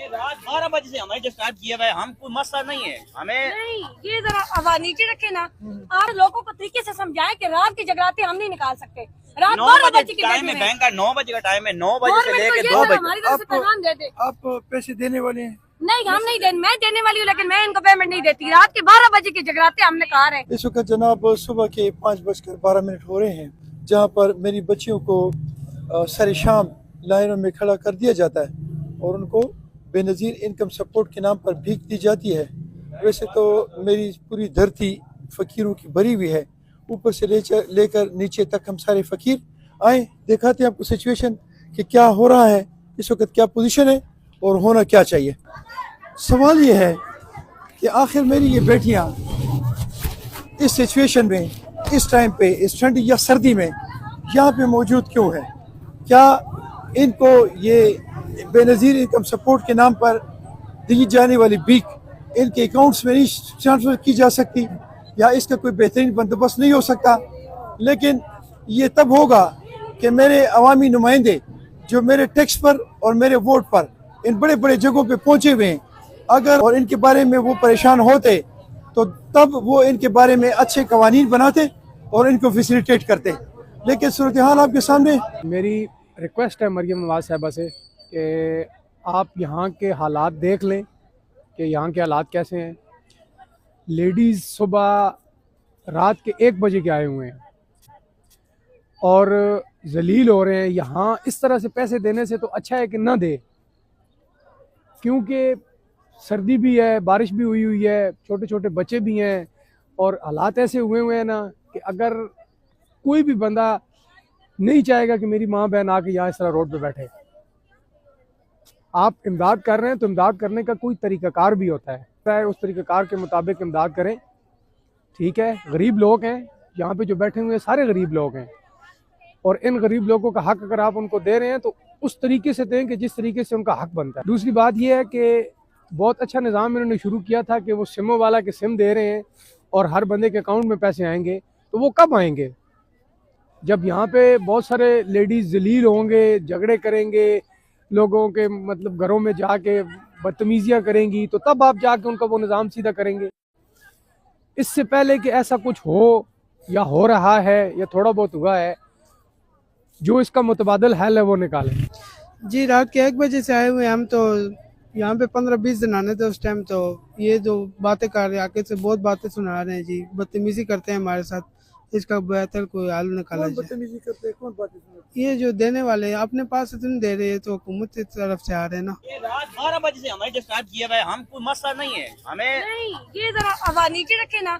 रात 12 बजे से हमारे जो स्टार्ट किया हुआ है, हम कोई मसला नहीं है हमें। नहीं, ये जरा आवाज नीचे रखे ना। आप लोगों को तरीके से समझाएं कि रात की जगराते हम नहीं निकाल सकते। रात 9 12 बजे बजे की टाइम है, बैंक का 9 बजे का टाइम है, 9 बजे से लेके 2 बजे। हमारी तरफ से पैगाम दे दे। आप पैसे देने वाले हैं? नहीं, हम नहीं देने, मैं देने वाली हूँ, लेकिन मैं इनको पेमेंट नहीं देती। रात के 12 बजे की जगराते हमने कहा है। इस वक्त जनाब सुबह के 5:12 हो रहे हैं, जहाँ पर मेरी बच्चियों को सर शाम लाइनों में खड़ा कर दिया जाता है और उनको बेनज़ीर इनकम सपोर्ट के नाम पर भीख दी जाती है। वैसे तो मेरी पूरी धरती फ़कीरों की भरी हुई है, ऊपर से लेकर नीचे तक हम सारे फ़कीर आए। दिखाते हैं आपको सिचुएशन कि क्या हो रहा है इस वक्त, क्या पोजीशन है और होना क्या चाहिए। सवाल ये है कि आखिर मेरी ये बेटियाँ इस सिचुएशन में, इस टाइम पे, इस ठंडी या सर्दी में यहाँ पे मौजूद क्यों है? क्या इनको ये बेनज़ीर इनकम सपोर्ट के नाम पर दी जाने वाली भीख इनके अकाउंट्स में नहीं ट्रांसफ़र की जा सकती, या इसका कोई बेहतरीन बंदोबस्त नहीं हो सकता? लेकिन ये तब होगा कि मेरे अवामी नुमाइंदे जो मेरे टैक्स पर और मेरे वोट पर इन बड़े बड़े जगहों पे पहुँचे हुए हैं, अगर और इनके बारे में वो परेशान होते तो तब वो इनके बारे में अच्छे कवानीन बनाते और इनको फैसिलिटेट करते। लेकिन सूरत हाल आपके सामने। मेरी रिक्वेस्ट है मरियम नवाज साहबा से कि आप यहाँ के हालात देख लें कि यहाँ के हालात कैसे हैं। लेडीज़ सुबह रात के 1 बजे के आए हुए हैं और जलील हो रहे हैं। यहाँ इस तरह से पैसे देने से तो अच्छा है कि ना दे, क्योंकि सर्दी भी है, बारिश भी हुई है, छोटे छोटे बच्चे भी हैं और हालात ऐसे हुए हैं ना कि अगर कोई भी बंदा नहीं चाहेगा कि मेरी माँ बहन आके यहाँ इस तरह रोड पे बैठे। आप इमदाद कर रहे हैं तो इमदाद करने का कोई तरीक़ाकार भी होता है, उस तरीक़ाकार के मुताबिक इमदाद करें, ठीक है। गरीब लोग हैं यहाँ पे जो बैठे हुए हैं, सारे गरीब लोग हैं और इन गरीब लोगों का हक अगर आप उनको दे रहे हैं तो उस तरीके से दें कि जिस तरीके से उनका हक बनता है। दूसरी बात यह है कि बहुत अच्छा निज़ाम इन्होंने शुरू किया था कि वो सिमों वाला के सिम दे रहे हैं और हर बंदे के अकाउंट में पैसे आएंगे। तो वो कब आएंगे? जब यहाँ पे बहुत सारे लेडीज़ जलील होंगे, झगड़े करेंगे, लोगों के मतलब घरों में जाके बदतमीजियाँ करेंगी, तो तब आप जाके उनका वो निज़ाम सीधा करेंगे। इससे पहले कि ऐसा कुछ हो या हो रहा है या थोड़ा बहुत हुआ है, जो इसका मुतबादल हल है वो निकालें। जी, रात के 1 बजे से आए हुए हैं हम। तो यहाँ पे 15-20 दिन आने थे उस टाइम। तो ये जो बातें कर रहे हैं, आके से बहुत बातें सुना रहे हैं जी, बदतमीजी करते हैं हमारे साथ। इसका बेहतर कोई हल निकाला जाए। बदतमीजी करते हैं? कौन बातें सुनाते हैं? ये जो देने वाले हैं अपने पास से तो नहीं दे रहे हैं, तो हुकूमत की तरफ से आ रहे हैं ना। ये रात 12 बजे से हमारे जो स्टार्ट किया हुआ है, हम कोई मसला नहीं है हमें। नहीं, ये जरा आवाज नीचे रखे ना।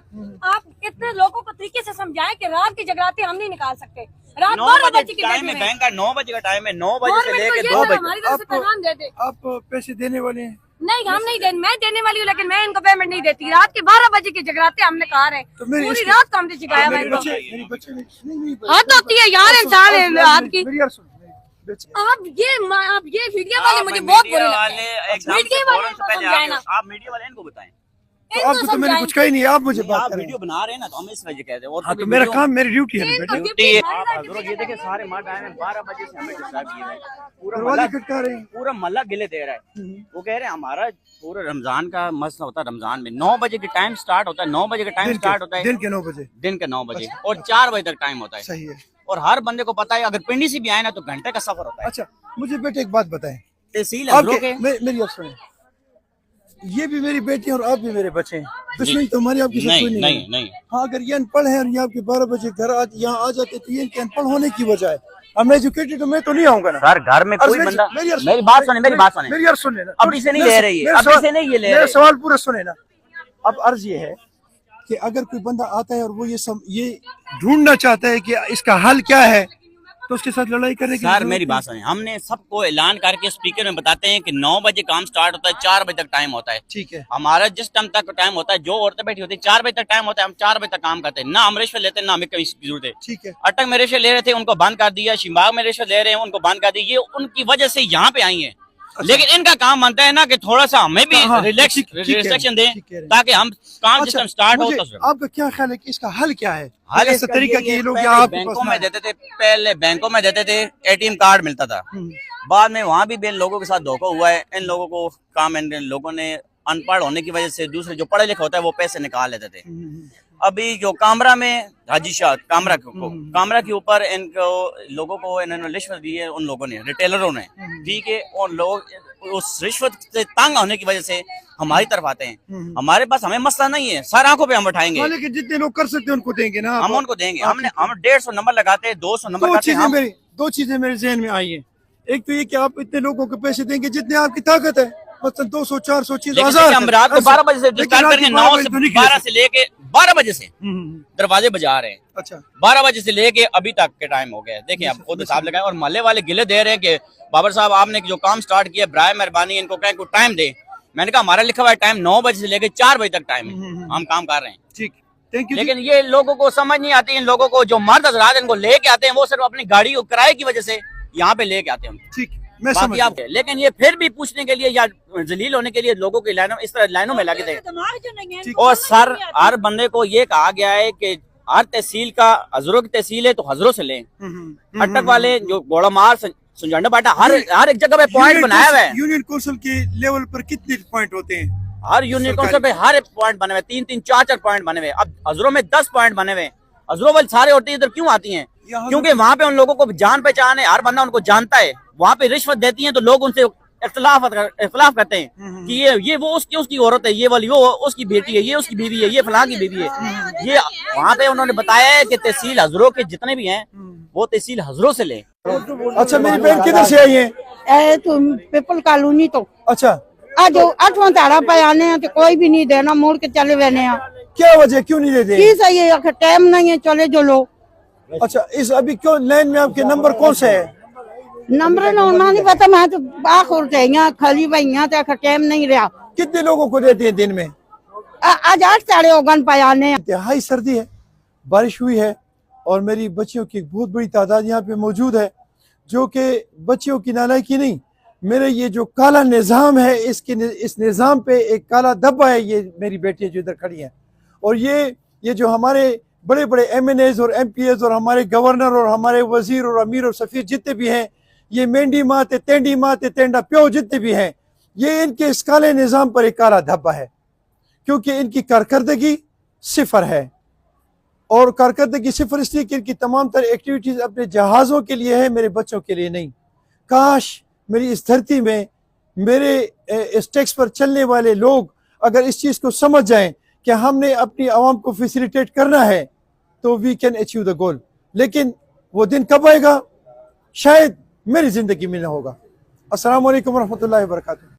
आप इतने लोगों को तरीके से समझाएं कि रात की जगराते हम नहीं निकाल सकते। रात 12 बजे की टाइम है, बैंक का 9 बजे का टाइम है, 9 बजे से लेके 2 बजे। हमारी तरफ से पैगाम दे दे। आप पैसे देने वाले हैं? नहीं, हम नहीं देने, मैं देने वाली हूँ, लेकिन मैं इनको पेमेंट नहीं देती। रात के 12 बजे की जगराते हमने कहा है। तो मेरी पूरी रात को हमने सिखाया मेरे बच्चे नहीं हाथ होती है यार इंसान है हाथ की। मेरी यार सुन, बच्चे आप ये वीडियो वाले मुझे बहुत बुरे लगते हैं। मीडिया वाले को समझाए ना। आप मीडिया वाले इनको बताएं। तो आपको तो मैंने कुछ कहा ही नहीं, आप मुझे बात आप कर रहे वीडियो हैं। बना रहे हैं ना, तो हम इस वजह कहते हैं। और हाँ, तो मेरा काम, मेरी ड्यूटी है ना बेटे। ड्यूटी है। आप हजरत ये देखिए सारे मर्द आए हैं, 12 बजे से हमें स्टार्ट किया है। पूरा दरवाजे मल्ला खटका रहे हैं। पूरा मल्ला गिले दे रहा है। वो कह रहे हैं हमारा पूरा रमजान का मसला होता है। रमजान में 9 बजे के टाइम स्टार्ट होता है, 9 बजे का टाइम स्टार्ट होता है, दिन के 9 बजे, दिन के 9 बजे और 4 बजे तक टाइम होता है। सही है। और हर बंदे को पता है अगर पिंडी से भी आए ना तो घंटे का सफर होता है। अच्छा, मुझे बेटे एक बात बताएं। तहसील आपके मेरी बात सुने, ये भी मेरी बेटी और आप भी मेरे बच्चे हैं। दुश्मनी तो हमारी आपकी साथ कोई नहीं है। नहीं। हाँ, अगर ये अनपढ़ है और ये आपके 12 बजे घर यहाँ आ जाते तो ये इनके अनपढ़ होने की वजह है। हम एजुकेटेड, तो मैं तो नहीं आऊंगा ना सर। घर में कोई बंदा मेरी बात सुने, मेरी बात सुने, मेरी यार सुने ना। अभी से नहीं ले रही है, अभी से नहीं ये ले मेरा रही। सवाल पूरा सुने ना। अब अर्ज ये है कि अगर कोई बंदा आता है और वो ये ढूंढना चाहता है कि इसका हल क्या है, तो उसके साथ लड़ाई करने की सर मेरी बात सुनिए, हमने सबको ऐलान करके स्पीकर में बताते हैं कि 9 बजे काम स्टार्ट होता है, 4 बजे तक टाइम होता है। ठीक है। हमारा जिस टाइम तक टाइम होता है, जो औरतें बैठी होती है 4 बजे तक टाइम होता है, हम 4 बजे तक काम करते हैं। ना हम रिश्वत लेते हैं, ना हमें कहीं की जरूरत है। ठीक है। अटक में रिश्वत ले रहे थे, उनको बंद कर दिया। शिमबाग में रिश्वत ले रहे हैं, उनको बंद कर दिया। ये उनकी वजह से यहाँ पे आई है। लेकिन इनका काम बनता है ना कि थोड़ा सा हमें भी हाँ, रिलैक्स ठीक कह रहे हैं, रिलैक्सेशन ठीक कह दें रहे हैं। ताकि हम काम अच्छा, सिस्टम स्टार्ट हो मुझे तो आपका क्या ख्याल है कि इसका हल क्या है? हाल ऐसा इसका तरीका ये कि ये लोग पहले यहाँ आपके बैंकों पास ना में देते थे, पहले बैंकों में देते थे, एटीएम कार्ड मिलता था, बाद में वहाँ भी लोगों के साथ धोखा हुआ है। इन लोगों को काम, इन लोगों ने अनपढ़ होने की वजह से दूसरे जो पढ़े लिखे होता है वो पैसे निकाल लेते थे। अभी जो कामरा में हाजी शाह कामरा के ऊपर इनको लोगों को इन्होंने रिश्वत दी है, उन लोगों ने, रिटेलरों ने, ठीक है, और लोग उस रिश्वत से तंग होने की वजह से हमारी तरफ आते हैं। हमारे पास हमें मसला नहीं है, सर आंखों पे हम उठाएंगे, लेकिन जितने लोग कर सकते हैं उनको देंगे ना, हम उनको देंगे। हम 150 नंबर लगाते हैं, 200 नंबर लगाते हैं हम। दो चीजें मेरे जहन में आई है। एक तो ये कि आप इतने लोगों को पैसे देंगे जितने आपकी ताकत है, मतलब 200 400 चीज लेकिन हजार। हम रात को 12 बजे से स्टार्ट करेंगे, 9 से 12 से लेके 12 बजे से दरवाजे बजा रहे हैं। अच्छा, 12 बजे से लेके अभी तक के टाइम हो गया। देखिए आप खुद हिसाब लगाएं। और मोहल्ले वाले गिले दे रहे हैं कि बाबर साहब आपने जो काम स्टार्ट किया, बराए मेहरबानी इनको कहीं कुछ टाइम दे। मैंने कहा हमारा लिखा हुआ टाइम 9 बजे से लेके 4 बजे तक टाइम है, हम काम कर रहे हैं। ठीक, थैंक यू। लेकिन ये लोगों को समझ नहीं आती। इन लोगों को जो मर्द हजरात इनको लेके आते हैं वो सिर्फ अपनी गाड़ी को किराए की वजह से यहाँ पे लेके आते हैं। ठीक, मैं बाकी समझ आप, लेकिन ये फिर भी पूछने के लिए या जलील होने के लिए लोगों की लाइनों, इस तरह लाइनों में लगे थे। दिमाग जो नहीं है और सर हर बंदे को ये कहा गया है कि हर तहसील का, हजरों की तहसील है तो हजरों से लें। अटक वाले जो गोड़ामार सुंजाना बाटा हर एक जगह पे पॉइंट बनाया हुआ है। यूनियन कौंसिल के लेवल पर कितने पॉइंट होते हैं? हर यूनियन काउंसिल पे हर एक पॉइंट बने हुए, 3-3 4-4 पॉइंट बने हुए। अब हजरों में 10 पॉइंट बने हुए। हजरों वाले सारे होते हैं, इधर क्यों आती हैं? क्योंकि वहाँ पे उन लोगों को जान पहचान है, हर बंदा उनको जानता है। वहाँ पे रिश्वत देती हैं तो लोग उनसे इख्तलाफ करते हैं कि ये वो उसकी औरत है, ये वाली वो उसकी बेटी है, ये उसकी बीवी है, ये फलां की बीवी है। ये वहाँ पे उन्होंने बताया है कि तहसील हजरों के जितने भी हैं वो तहसील हजरों से लें। अच्छा, मेरी बहन किधर से आई है? तुम पीपल कॉलोनी तो अच्छा, आज 8वां तारा पे आने हैं तो कोई भी नहीं देना, मोड़ के चले वेने हैं। क्या वजह, क्यों नहीं देते? की सही है, आखिर टाइम नहीं है, चले जो लोग। अच्छा, इस अभी क्यों लाइन में आपके नंबर कौन से है? नंबर ना नहीं पता, मैं तो बाखुर यहाँ खाली भाई यहाँ तो आखिर टाइम नहीं रहा। कितने लोगों को देते हैं दिन में? आज 8 साढ़े ओगन पे आने हैं। इंतहाई सर्दी है, बारिश हुई है और मेरी बच्चियों की एक बहुत बड़ी तादाद यहाँ पे मौजूद है, जो कि बच्चियों की नालायकी नहीं, मेरे ये जो काला निज़ाम है इस निज़ाम पे एक काला धब्बा है। ये मेरी बेटियां जो इधर खड़ी हैं, और ये जो हमारे बड़े बड़े MNAs और MPs और हमारे गवर्नर और हमारे वजीर और अमीर और सफीर जितने भी हैं, ये मेंढी माते तेंडी माते तेंडा प्यो जितने भी हैं, ये इनके इस काले निज़ाम पर एक काला धब्बा है, क्योंकि इनकी कारकर्दगी सिफर है। और कारकर्दगी सिफर इसलिए कि इनकी तमाम तर एक्टिविटीज़ अपने जहाज़ों के लिए है, मेरे बच्चों के लिए नहीं। काश मेरी इस धरती में मेरे इस टैक्स पर चलने वाले लोग अगर इस चीज़ को समझ जाएं कि हमने अपनी आवाम को फैसिलिटेट करना है तो we can achieve the goal. लेकिन वो दिन कब आएगा? शायद मेरी ज़िंदगी में न होगा। अस्सलाम वालेकुम रहमतुल्लाहि व बरकातुहू।